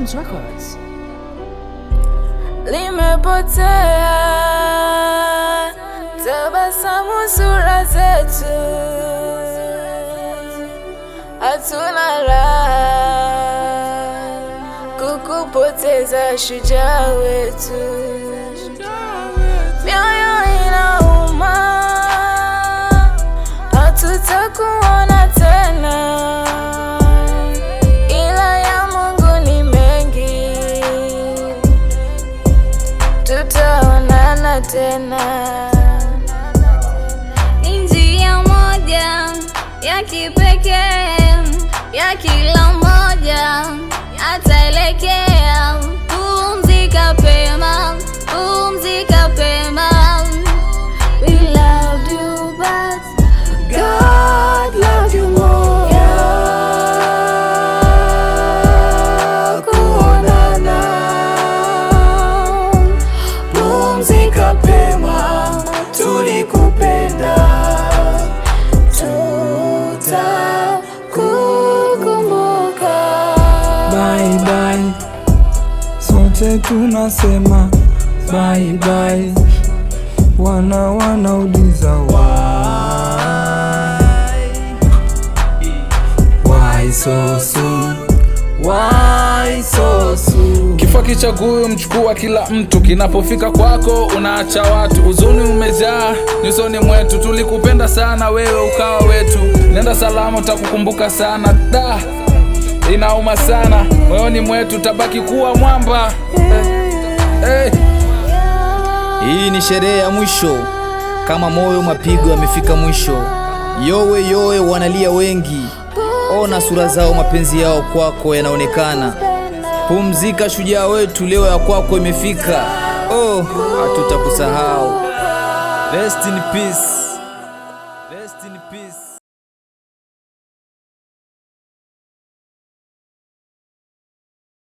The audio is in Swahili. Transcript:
Bones Records. Limepotea tabasamu sura zetu, hatuna raha kukupoteza shujaa wetu. Mioyo inauma, hatutakuona tena, ila ya Mungu ni mengi, tutaonana tena. Njia moja ya kipekee ya kila mmoja ataelekea. Pumzika pema, pumzika pema. We loved you but God loved you more. Kuonana, pumzika pema, tulikupenda, tutakukumbuka. Bye bye, sote tunasema bye bye. Wanauliza why so soon, why so soon. Kifo kichagui mchukua kila mtu, kinapofika kwako unaacha watu. Huzuni umejaa nyusoni mwetu, tulikupenda sana wewe ukawa wetu. Nenda salama, utakukumbuka sana. Da, inauma sana moyoni mwetu, tabaki kuwa mwamba. Hii ni sherehe ya mwisho, kama moyo mapigo yamefika mwisho. Yowe yowe wanalia wengi, ona sura zao, mapenzi yao kwako yanaonekana. Pumzika shujaa wetu, leo ya kwako imefika. Oh, hatutakusahau. Rest in peace. Rest in peace.